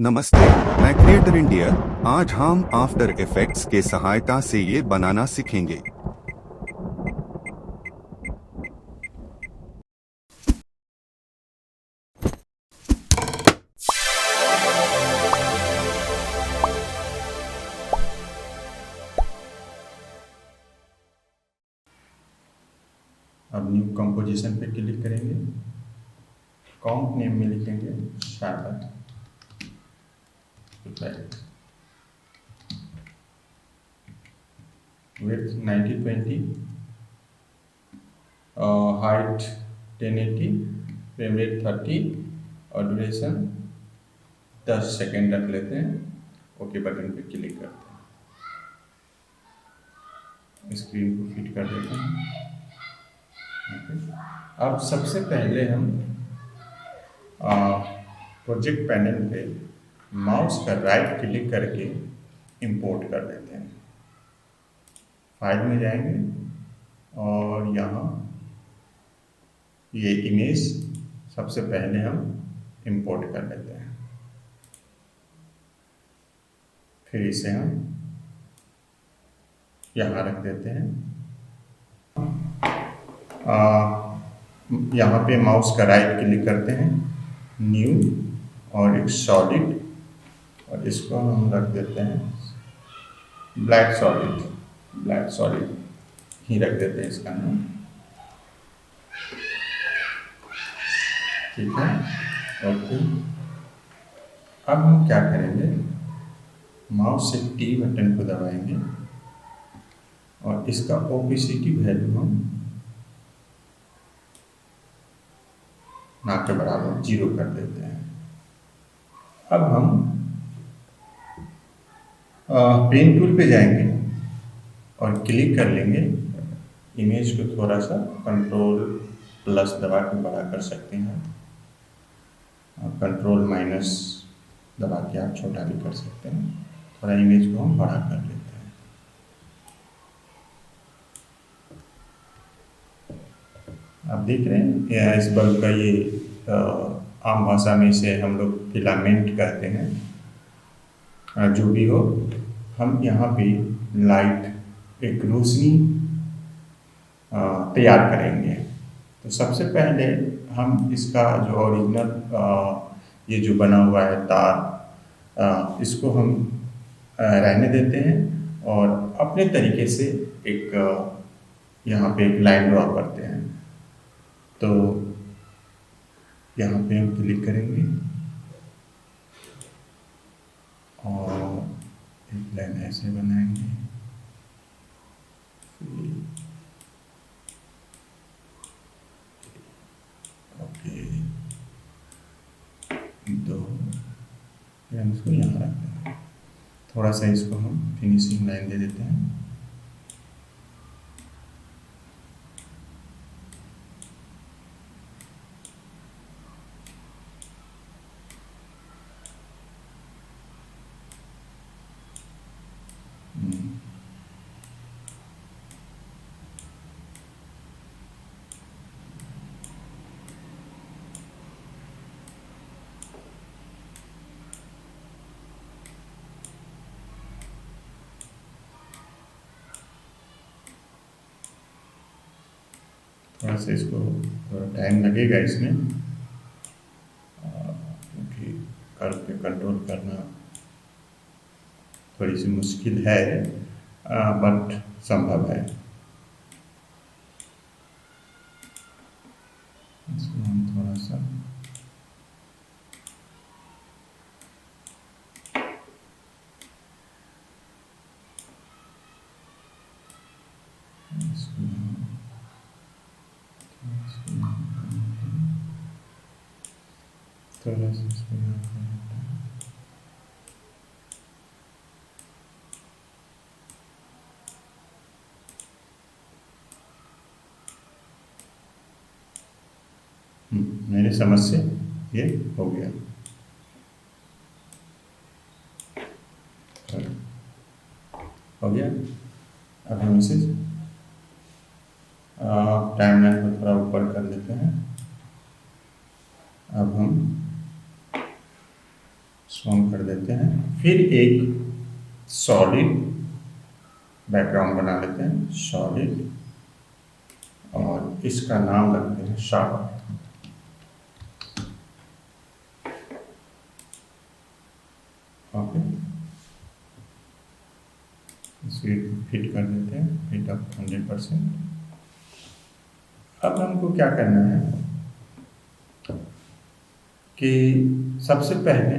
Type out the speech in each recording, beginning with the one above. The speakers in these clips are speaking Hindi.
नमस्ते, मैं क्रिएटर इंडिया। आज हम आफ्टर इफेक्ट्स के सहायता से ये बनाना सीखेंगे। अब न्यू कंपोजिशन पे क्लिक करेंगे। कॉम्प नेम में लिखेंगे Charlotte effect, width 1920, height 1080, frame rate 30 और ड्यूरेशन 10 सेकेंड रख लेते हैं। ओके बटन पे क्लिक करते हैं, स्क्रीन को फिट कर देते हैं। अब सबसे पहले हम प्रोजेक्ट पैनल पे माउस का राइट क्लिक करके इंपोर्ट कर देते हैं। फाइल में जाएंगे और यहाँ ये इमेज सबसे पहले हम इंपोर्ट कर लेते हैं। फिर इसे हम यहाँ रख देते हैं। यहाँ पे माउस का राइट क्लिक करते हैं, न्यू और एक सॉलिड, और इसको हम रख देते हैं ब्लैक सॉलिड ही रख देते हैं इसका नाम। ठीक है, ओके। अब हम क्या करेंगे, माउस से टी बटन को दबाएंगे और इसका ओपेसिटी वैल्यू हम ना के बराबर 0 कर देते हैं। अब हम पेन टूल पे जाएंगे और क्लिक कर लेंगे। इमेज को थोड़ा सा कंट्रोल प्लस दबा के बड़ा कर सकते हैं, और कंट्रोल माइनस दबा के आप छोटा भी कर सकते हैं। थोड़ा इमेज को हम बड़ा कर लेते हैं। आप देख रहे हैं इस बल्ब का ये आम भाषा में इसे हम लोग फिलामेंट कहते हैं। जो भी हो, हम यहाँ पे लाइट एक रोशनी तैयार करेंगे। तो सबसे पहले हम इसका जो ओरिजिनल ये जो बना हुआ है तार, इसको हम रहने देते हैं और अपने तरीके से एक यहाँ पे एक लाइन ड्रॉ करते हैं। तो यहाँ पे हम क्लिक करेंगे और एक लाइन ऐसे बनाएंगे। ओके, दो, फिर हम इसको यहाँ रखते हैं। थोड़ा सा इसको हम फिनिशिंग लाइन दे देते हैं। थोड़ा सा इसको थोड़ा टाइम लगेगा इसमें, क्योंकि कर्व पे कंट्रोल करना थोड़ी सी मुश्किल है, बट संभव है। इसको हम थोड़ा सा इसको थोड़ा सा इसको मेरी समझ से ये हो गया। हो गया। अब हम इसे टाइमलाइन को थोड़ा ऊपर कर लेते हैं। अब हम ऑन कर देते हैं। फिर एक सॉलिड बैकग्राउंड बना लेते हैं, सॉलिड, और इसका नाम रखते हैं शावर। ओके, इसे फिट कर देते हैं, फिट अप 100%। अब हमको क्या करना है कि सबसे पहले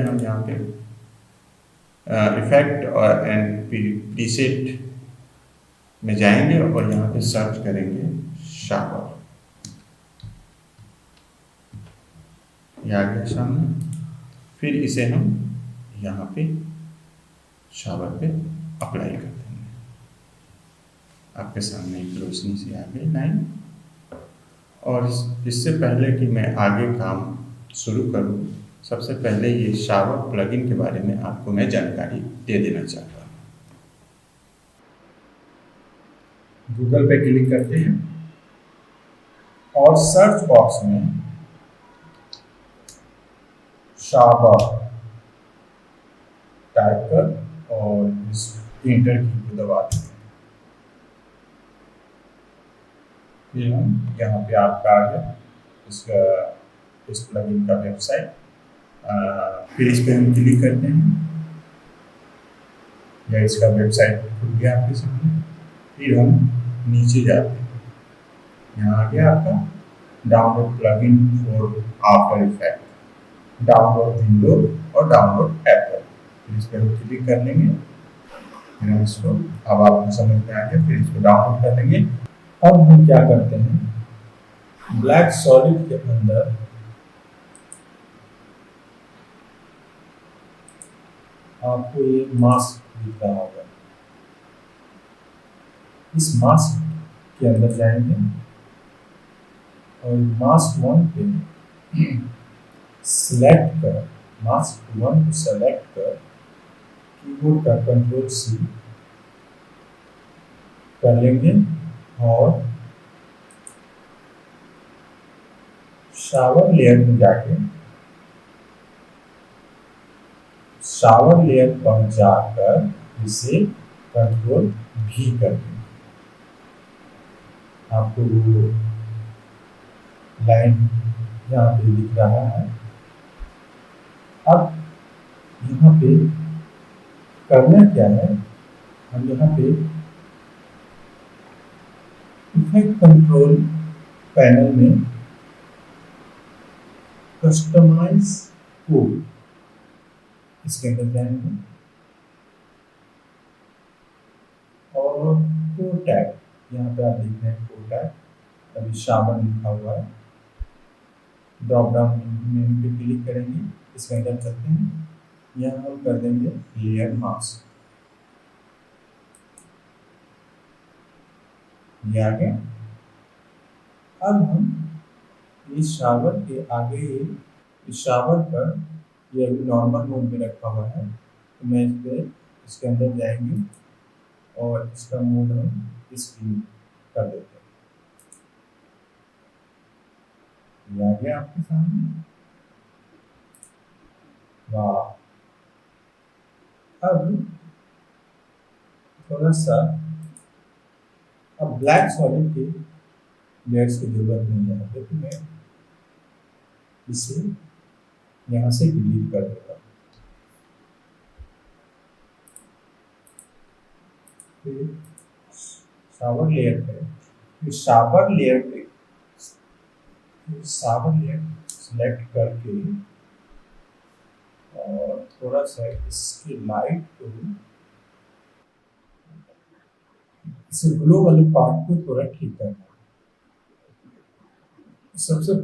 हम यहाँ पे इफेक्ट और एंड प्रीसेट में जाएंगे और यहाँ पे सर्च करेंगे शावर। ये आ गया सामने। फिर इसे हम यहाँ पे शावर पे अप्लाई कर देंगे। आपके सामने एक रोशनी सी आ गई लाइन। और इससे पहले कि मैं आगे काम शुरू करूँ, सबसे पहले ये शावर प्लगइन के बारे में आपको मैं जानकारी दे देना चाहता हूँ। गूगल पे क्लिक करते हैं और सर्च बॉक्स में शावर टाइप कर और इस इंटर की को दबा दें। फिर हम यहाँ पे आपका आ गया इस प्लगइन का वेबसाइट। फिर इस पर हम क्लिक करते हैं या इसका वेबसाइट खुल गया आपके सामने। फिर हम नीचे जाते हैं, यहाँ आ गया आपका download plugin for after effect, download window और डाउनलोड एप्पल। फिर इस पर हम क्लिक कर लेंगे। फिर हम इसको, अब आपको समझ में आ गया, फिर इसको डाउनलोड कर लेंगे। अब हम क्या करते हैं, ब्लैक सॉलिड के अंदर आपको ये मास्क दिख रहा होगा। इस मास्क के अंदर जाएंगे और मास्क 1 पे सिलेक्ट कर, मास्क 1 को सेलेक्ट कर कीबोर्ड का Ctrl+C कर लेंगे और शावर लेयर में जाके शावर लेयर पर जाकर इसे Ctrl+V कर देंगे। आपको वो लाइन यहाँ पे दिख रहा है। अब यहाँ पे करना क्या है, हम यहाँ पे इफेक्ट कंट्रोल पैनल में कस्टमाइज कोड, इसके अंदर जाएंगे और कोड टैग, यहाँ पे आप देख रहे हैं कोड टैग, अभी शावर लिखा हुआ है। ड्रॉप डाउन मेन्यू पे क्लिक करेंगे, इसके अंदर चलते हैं, यहाँ हम कर देंगे लेयर मास्क। ये आ गया। अब हम इस शावर के आगे, इस शावर पर ये अभी नॉर्मल मोड में रखा हुआ है, तो मैं इसके अंदर जाएंगे और इसका मोड हम स्क्रीन कर देते हैं। ये आ गया आपके सामने। वाह, अब थोड़ा सा, अब ब्लैक सॉलिड के लेयर्स की जरूरत नहीं है, तो मैं इसे यहाँ से डिलीट कर देता हूँ। फिर शावर लेयर पे, फिर शावर लेयर पे सिलेक्ट करके और थोड़ा सा इसकी लाइट को, इसे ग्लो वाले पार्ट को थोड़ा ठीक करना है। सबसे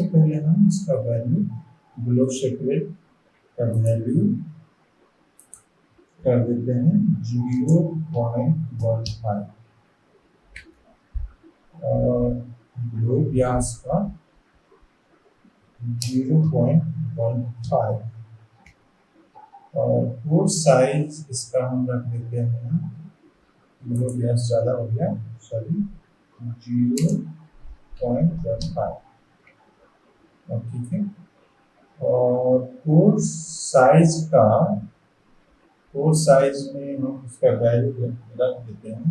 पहले हम इसका वैल्यू, ग्लो सेपरेट का वैल्यू कर देते हैं 0.15 और ग्लो व्यास का 0.15 और कोड साइज इसका हम रख देते हैं, ग्लो व्यास ज़्यादा हो गया, सॉरी, 0.15 0.15 और ठीक है। और कोर्स साइज में हम उसका वैल्यू रख देते हैं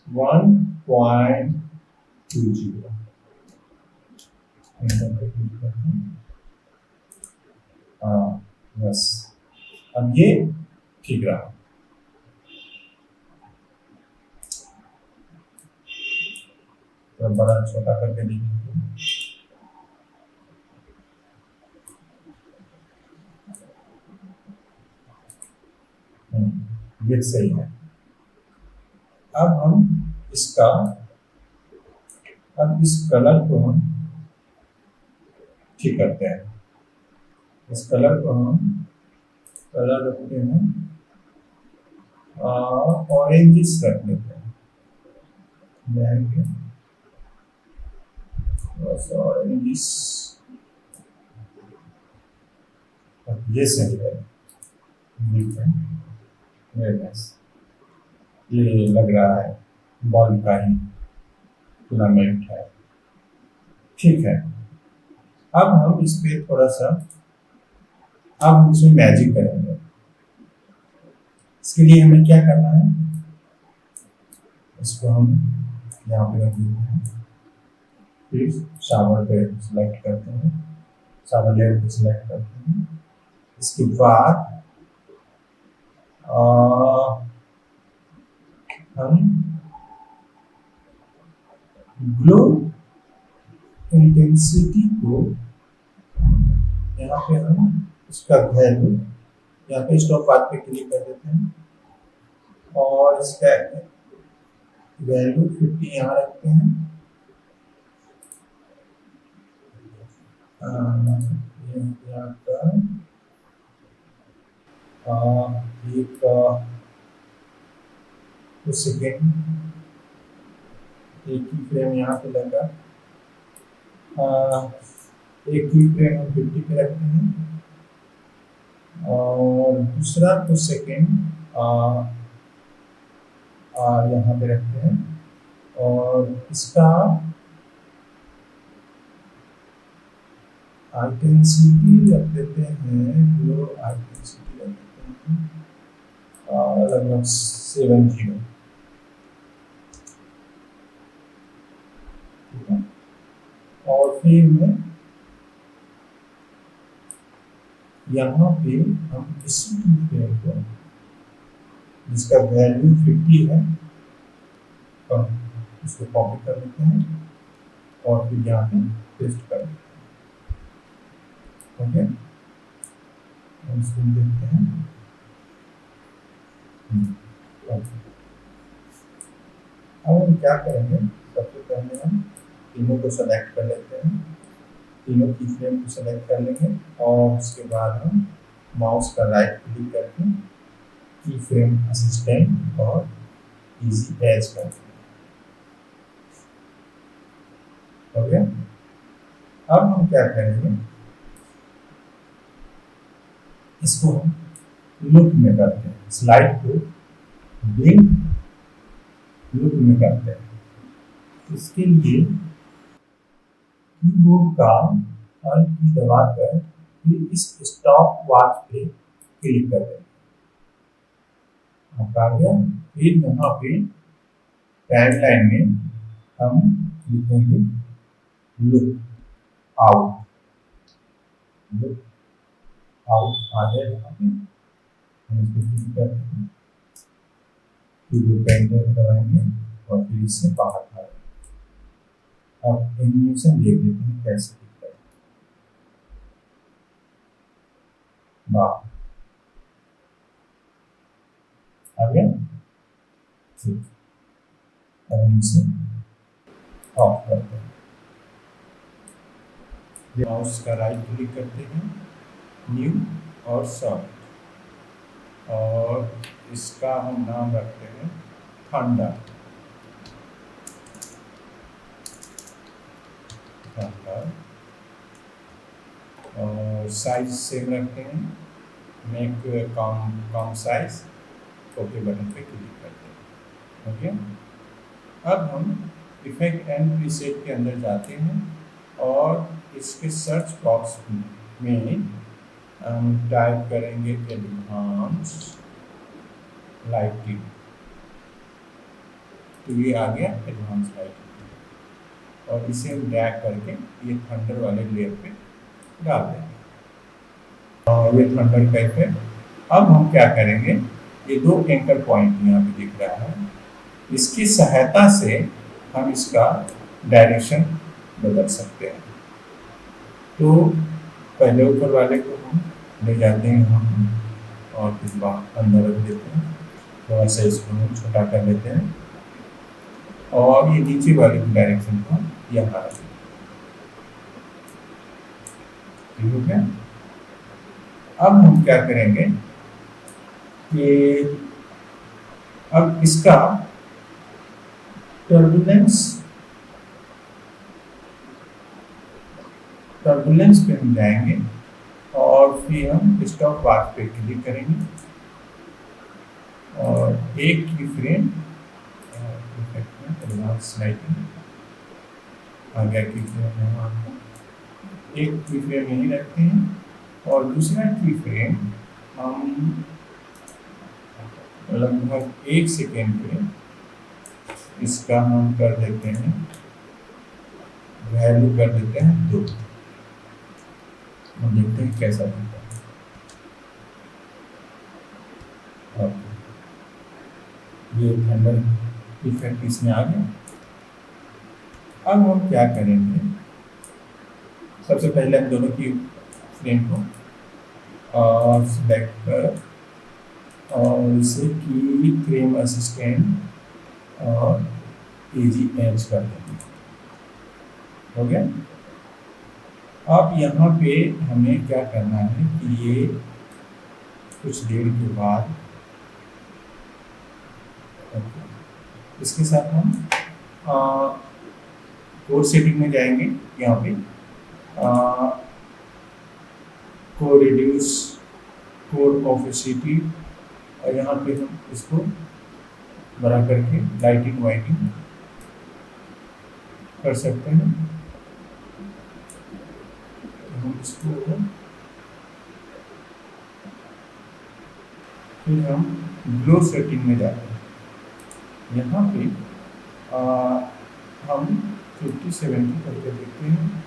1.20। हाँ बस, अब ये ठीक रहा। तो बड़ा छोटा करके देखिए, ये सही है। अब इस कलर को हम ठीक करते हैं। इस कलर को हम कलर रखते हैं ऑरेंजिस रख लेते हैं, बस ऑरेंजिस। ये सही है, ये लग रहा है बॉल का ही फिलामेंट है। ठीक है, अब हम इस पे थोड़ा सा अब इसमें मैजिक करेंगे। इसके लिए हमें क्या करना है, इसको हम यहाँ पे रख देते हैं, फिर शावर पे सिलेक्ट करते हैं, शावर लेयर पे सिलेक्ट करते हैं। इसके बाद हम ग्लो इंटेंसिटी को यहाँ पे हम उसका वैल्यू यहाँ पे स्टॉप बार पे क्लिक कर देते हैं और इसका वैल्यू 50 यहाँ रखते हैं। यहाँ का एक कुछ सेकेंड एक ही फ्रेम यहाँ पे लगा, एक ही फ्रेम हम 50 पे रखते हैं और दूसरा कुछ सेकेंड यहाँ पे रखते हैं और इसका इंटेंसिटी रख देते हैं, ग्लो इंटेंसिटी रख देते हैं लगभग 70। ठीक है, और फिर में यहाँ पे हम इसी फ्रेम को जिसका वैल्यू 50 है तो इसको कॉपी कर लेते हैं और फिर यहाँ पे पेस्ट कर देते हैं। ओके, इसको देखते हैं। ओके, अब हम क्या करेंगे, सबसे पहले हम तीनों को सेलेक्ट कर लेते हैं, तीनों की फ्रेम को सेलेक्ट कर लेंगे और उसके बाद हम माउस का राइट क्लिक करके की फ्रेम असिस्टेंट और इजी एज कर देंगे। हो गया। अब हम क्या करेंगे, इसको हम लूप में करते हैं, स्लाइड को ब्लिंक लूप में करते हैं। इसके लिए कीबोर्ड का Alt की दबाकर फिर इस स्टॉप वॉच पे क्लिक कर देंगे। आ गया। फिर यहाँ पे पैड लाइन में हम लिखेंगे लुक आउट, लुक आउट आ गया। यहाँ पे हम इसको क्लिक करते हैं, फिर एंटर दबाएंगे और फिर इससे बाहर आ जाएंगे। अब एनिमेशन देख लेते हैं कैसे दिखता है। वाह, आ गया। ठीक, अब हम इसे ऑफ करते हैं। माउस का राइट क्लिक करते हैं, न्यू और सॉफ्ट, और इसका हम नाम रखते हैं थंडर। और साइज सेम रखते हैं, make come size, okay button पे क्लिक करते हैं। ओके, अब हम इफेक्ट एंड प्रीसेट के अंदर जाते हैं और इसके सर्च बॉक्स में हम टाइप करेंगे एडवांस लाइटिंग, तो ये आ गया एडवांस लाइटिंग और इसे हम ड्रैग करके ये थंडर वाले लेयर पे डाल देंगे और ये थंडर का इफेक्ट। अब हम क्या करेंगे, ये दो एंकर पॉइंट यहाँ पे दिख रहा है, इसकी सहायता से हम इसका डायरेक्शन बदल सकते हैं। तो पहले ऊपर वाले को हम ले जाते हैं यहाँ और फिर बाहर अंदर रख देते हैं, थोड़ा सा इसको हम छोटा कर लेते हैं और ये नीचे वाले की डायरेक्शन को हम यहाँ रख देते हैं। ठीक हो गया। अब हम क्या करेंगे कि अब इसका टर्बुलेंस पे हम जाएंगे और फिर हम स्टॉप वॉच पे क्लिक करेंगे और एक की फ्रेम एडवांस लाइटिंग आ गया की फ्रेम है, आपको एक की फ्रेम यहीं रखते हैं और दूसरा की फ्रेम हम लगभग 1 सेकेंड पे इसका हम कर देते हैं, वैल्यू कर देते हैं 2। हम देखते हैं कैसा दिखता है। ये थंडर इफेक्ट इसमें आ गया। अब हम क्या करेंगे, सबसे पहले हम दोनों की फ्रेम को सिलेक्ट कर और इसे की फ्रेम असिस्टेंट और इजी एज कर देंगे। हो गया। अब यहाँ पे हमें क्या करना है कि ये कुछ देर के बाद इसके साथ हम कोड सेटिंग में जाएंगे, यहाँ पे को रिड्यूस कोड ऑफिसिटी और यहाँ पे हम इसको बड़ा करके लाइटिंग वाइटिंग कर सकते हैं। हम इसको फिर हम ग्लो सेटिंग में जाते हैं, यहाँ पे हम 50-70 करके देखते हैं।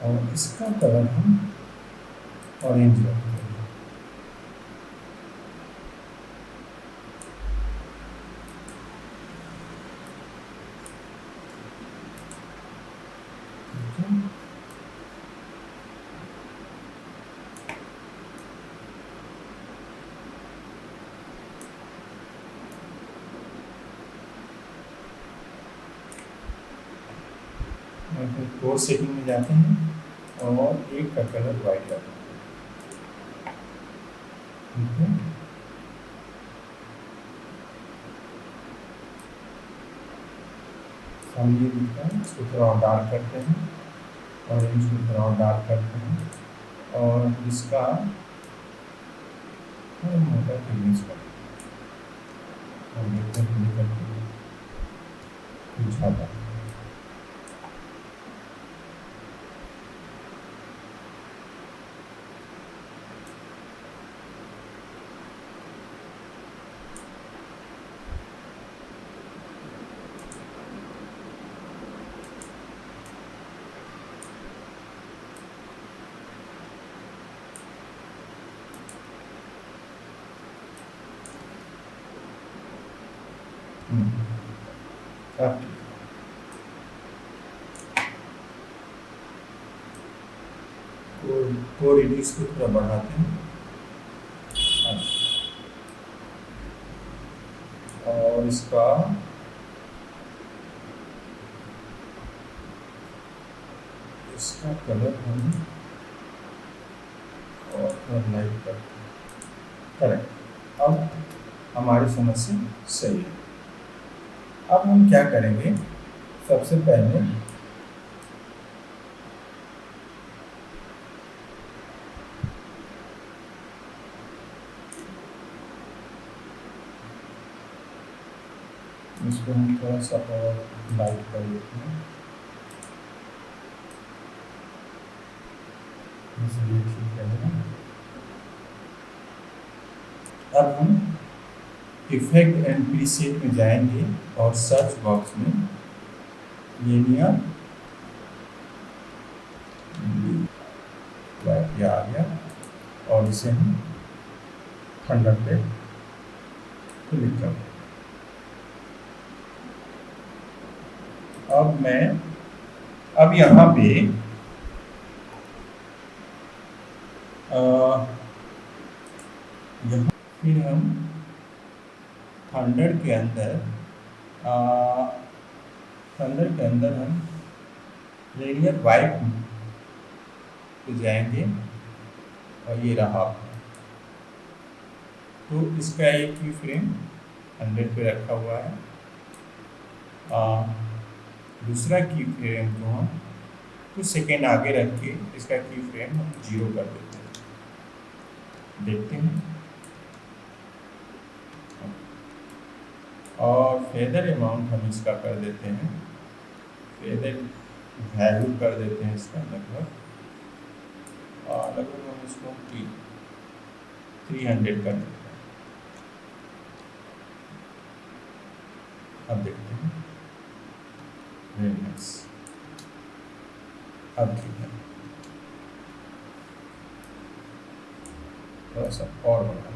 और इसका कलर हम ऑरेंज रखते हैं। कोड सेटिंग में जाते हैं और एक का कलर वाइट करते हैं। ठीक है। सामने दिखता है, इसको थोड़ा और डार्क करते हैं और इसको थोड़ा और डार्क करते हैं और इसका मोटा फिनिश करते हैं और देखते हैं कुछ आता है। को रिड्यूस को थोड़ा बढ़ाते हैं और इसका कलर हम और थोड़ा लाइट करते हैं। करेक्ट। अब हमारी समस्या सही है। अब हम क्या करेंगे, सबसे पहले इसको हम थोड़ा सा और लाइट कर देते हैं, इसलिए ठीक रहेगा। अब हम इफेक्ट एंड प्रीसेट में जाएंगे और सर्च बॉक्स में लीनियर ये आ गया और इसे हम थंडर पे क्लिक कर दें। अब यहाँ पे यहाँ फिर हम थंडर के अंदर हम लीनियर वाइप पे जाएंगे और ये रहा। तो इसका एक की फ्रेम 100 पे रखा हुआ है। दूसरा की फ्रेम को हम कुछ सेकेंड आगे रख के इसका की फ्रेम हम 0 कर देते हैं। देखते हैं। और फेदर अमाउंट हम इसका कर देते हैं, फेदर वैल्यू कर देते हैं इसका लगभग हम इसको 300 कर देते हैं। अब देखते हैं। Very nice. अब ठीक है, थोड़ा सा और बढ़ा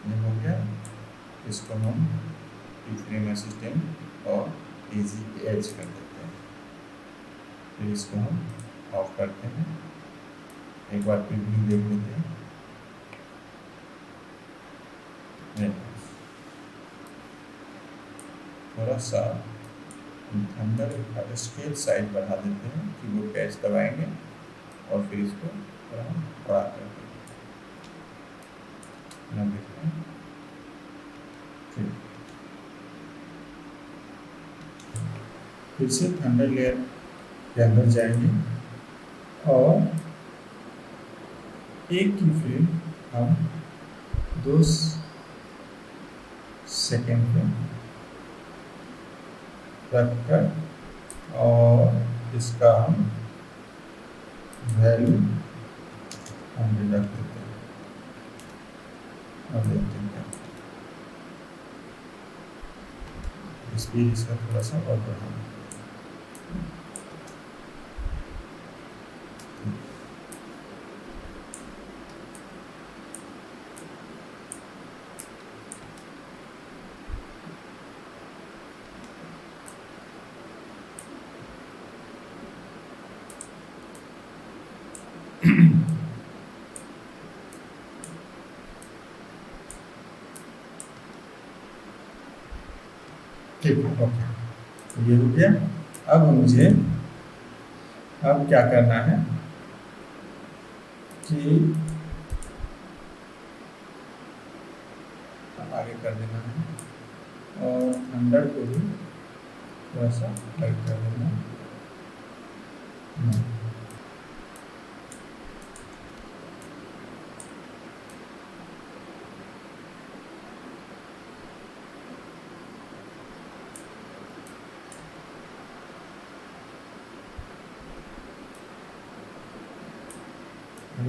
ये हो गया। इसको हम फ्रेम असिस्टेंट और इजी एज कर देते हैं। फिर इसको हम ऑफ करते हैं। एक बार फिर भी देख लेते हैं। थोड़ा सा थंडर स्केल साइज बढ़ा देते हैं, कीबोर्ड का एच दबाएंगे और फिर इसको थोड़ा बड़ा कर देंगे। देखते हैं। फिर से थंडर लेयर के अंदर जाएंगे और एक की फ्रेम हम 2 सेकेंड में रखकर और इसका हम वैल्यू 100 रख देते हैं और देखते हैं स्पीड इसका थोड़ा सा और बढ़ाना। ठीक है, ओके, ये हो गया। अब क्या करना है कि आगे कर देना है और थंडर को भी थोड़ा सा लाइट कर देना है।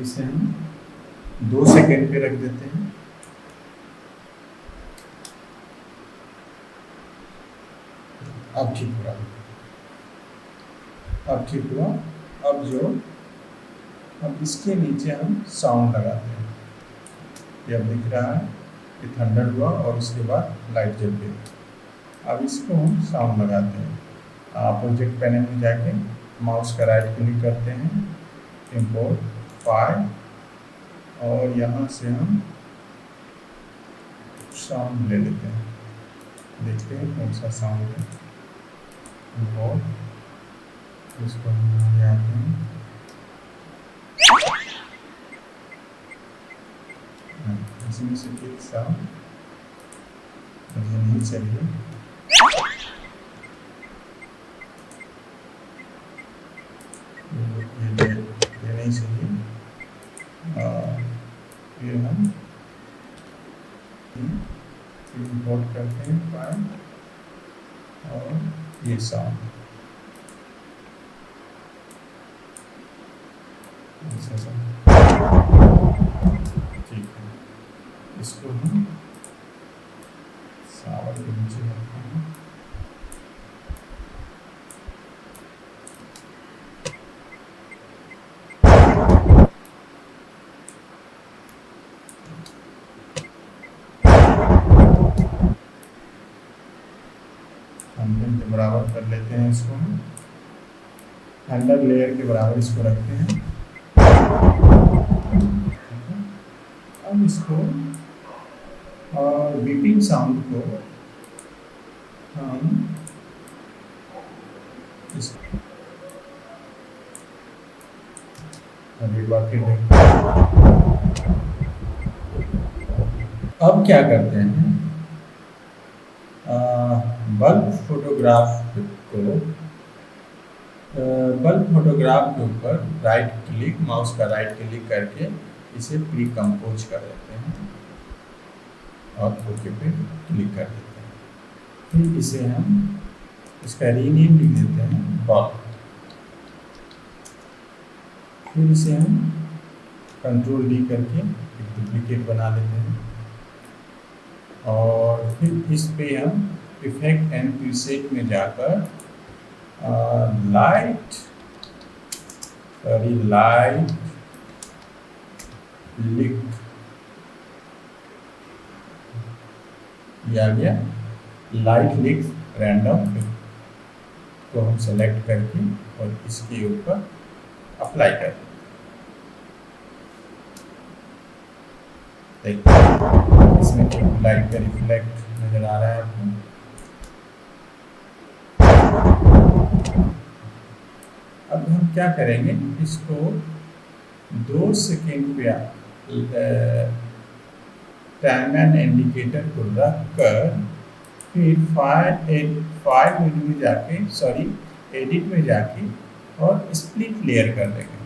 इसे हम 2 सेकेंड पे रख देते हैं। अब ठीक हुआ। अब इसके नीचे हम साउंड लगाते हैं। ये अब दिख रहा है कि थंडर हुआ और उसके बाद लाइट जल गई। अब इसको हम साउंड लगाते हैं। प्रोजेक्ट पैनल में जाके माउस का राइट क्लिक करते हैं, इंपोर्ट फाइल, और यहाँ से हम साउंड ले लेते हैं। देखते हैं कौन सा साउंड है। इंपोर्ट, इसको हम आगे आते हैं। इसमें से एक साउंड मुझे नहीं चाहिए। ये नहीं चाहिए। फिर हम करते हैं, फिर इंपोर्ट करते हैं फाइल और ये साउंड ठीक है। इसको हम सावर के नीचे रखते हैं। हैंडल के बराबर कर लेते हैं इसको, हम हैंडल लेयर के बराबर इसको रखते हैं। अब इसको और बीपिंग साउंड को हम एक बार फिर देखते हैं। अब क्या करते हैं, बल्ब फोटोग्राफ के ऊपर राइट क्लिक, माउस का राइट क्लिक करके इसे प्री कंपोज कर देते हैं और ओके पे क्लिक कर देते हैं। फिर इसे हम इसका रीनेम लिख देते हैं बल्ब। फिर इसे हम कंट्रोल डी करके एक डुप्लीकेट बना लेते हैं और फिर इस पे हम इफेक्ट एंड प्रीसेट में जाकर लाइट लिख गया लाइट लिख रैंडम को हम सेलेक्ट करके और इसके ऊपर अप्लाई कर देखिए इसमें एक लाइट का रिफ्लेक्ट नजर आ रहा है आपको। अब हम क्या करेंगे, इसको 2 सेकेंड पे टाइम एंड इंडिकेटर को रख कर फिर फाइल मेनू में जाके एडिट में जाके और स्प्लिट लेयर कर देंगे।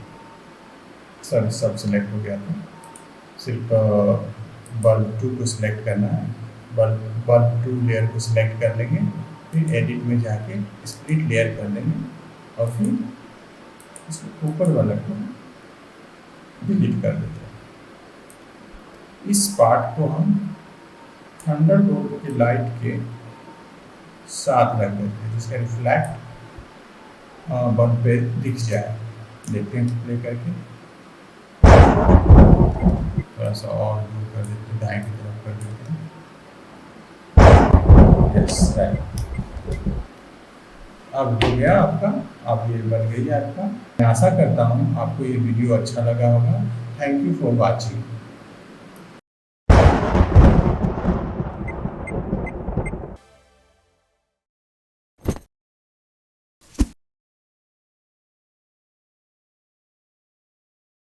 सब सिलेक्ट हो गया था, सिर्फ बल्ब 2 को सिलेक्ट करना है। बल्ब 2 लेयर को सिलेक्ट कर लेंगे, फिर एडिट में जाके स्प्लिट लेयर कर लेंगे और फिर इसके ऊपर वाला को डिलीट कर देते हैं। इस पार्ट को हम थंडरबोल्ट की लाइट के साथ रख देते हैं जिसका रिफ्लेक्ट बल्ब पे दिख जाए। देखते हैं प्ले करके, थोड़ा सा और दूर कर देते हैं, दाएं की तरफ कर देते हैं। यस राइट, अब हो गया आपका, अब ये बन गई है आपका। मैं आशा करता हूँ आपको ये वीडियो अच्छा लगा होगा। Thank you for watching.